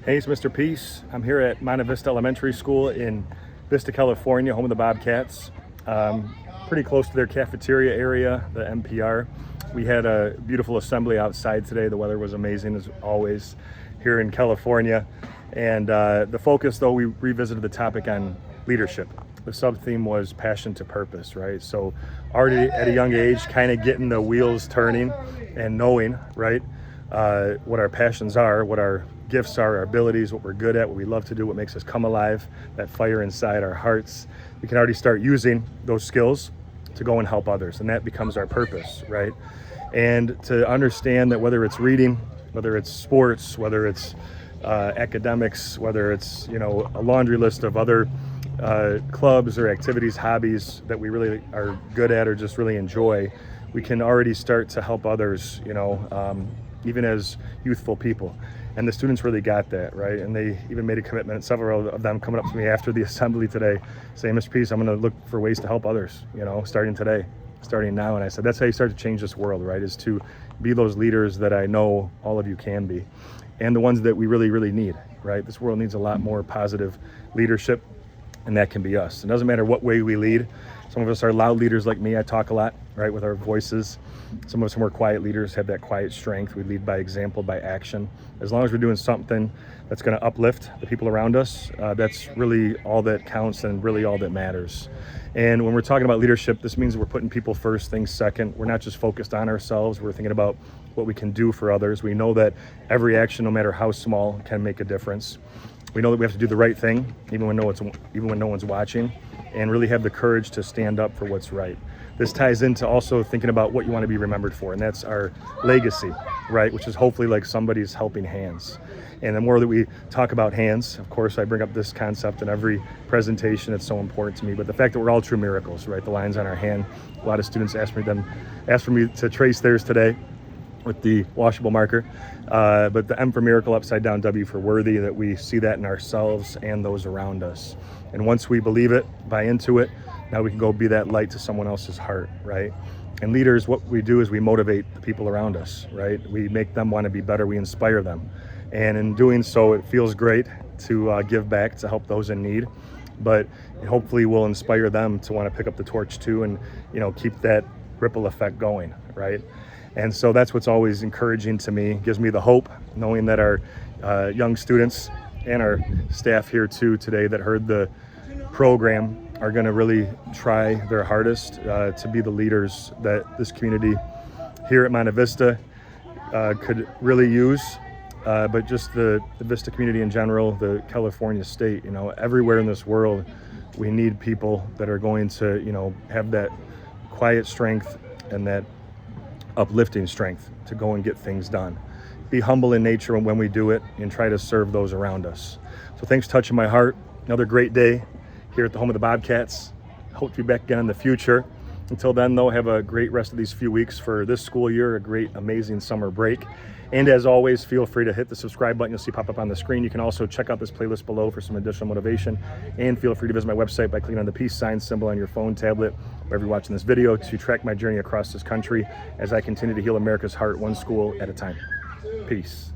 Hey, it's Mr. Peace. I'm here at Monte Vista Elementary School in Vista, California, home of the Bobcats. Pretty close to their cafeteria area, the MPR. We had a beautiful assembly outside today. The weather was amazing as always here in California. And the focus, though, we revisited the topic on leadership. The sub-theme was passion to purpose, right? So already at a young age, kind of getting the wheels turning and knowing, right, what our passions are, what our gifts are, our abilities, what we're good at, what we love to do, what makes us come alive, that fire inside our hearts. We can already start using those skills to go and help others, and that becomes our purpose, right? And to understand that whether it's reading, whether it's sports, whether it's academics, whether it's, a laundry list of other clubs or activities, hobbies that we really are good at or just really enjoy, we can already start to help others, even as youthful people. And the students really got that, right? And they even made a commitment, several of them coming up to me after the assembly today saying, Mr. Peace, I'm gonna look for ways to help others, starting today, starting now. And I said, that's how you start to change this world, right? Is to be those leaders that I know all of you can be, and the ones that we really, really need, right? This world needs a lot more positive leadership, and that can be us. It doesn't matter what way we lead. Some of us are loud leaders like me. I talk a lot, right, with our voices. Some of us are more quiet leaders, have that quiet strength. We lead by example, by action. As long as we're doing something that's going to uplift the people around us, that's really all that counts and really all that matters. And when we're talking about leadership, this means we're putting people first, things second. We're not just focused on ourselves. We're thinking about what we can do for others. We know that every action, no matter how small, can make a difference. We know that we have to do the right thing, even when no one's watching, and really have the courage to stand up for what's right. This ties into also thinking about what you want to be remembered for, and that's our legacy, right? Which is hopefully like somebody's helping hands. And the more that we talk about hands, of course, I bring up this concept in every presentation. It's so important to me. But the fact that we're all true miracles, right? The lines on our hand. A lot of students asked for me to trace theirs today with the washable marker. But the M for miracle, upside down W for worthy, that we see that in ourselves and those around us. And once we believe it, buy into it, now we can go be that light to someone else's heart, right? And leaders, what we do is we motivate the people around us, right? We make them want to be better. We inspire them. And in doing so, it feels great to give back, to help those in need. But hopefully we'll inspire them to want to pick up the torch too and, keep that ripple effect going, right? And so that's what's always encouraging to me, gives me the hope, knowing that our young students and our staff here too today that heard the program are going to really try their hardest to be the leaders that this community here at Monte Vista could really use, but just the Vista community in general, the California state, everywhere in this world, we need people that are going to, have that quiet strength and that uplifting strength to go and get things done. Be humble in nature when we do it and try to serve those around us. So thanks for touching my heart. Another great day here at the home of the Bobcats. Hope to be back again in the future. Until then, though, have a great rest of these few weeks for this school year, a great, amazing summer break. And as always, feel free to hit the subscribe button you'll see pop up on the screen. You can also check out this playlist below for some additional motivation. And feel free to visit my website by clicking on the peace sign symbol on your phone, tablet, wherever you're watching this video, to track my journey across this country as I continue to heal America's heart one school at a time. Peace.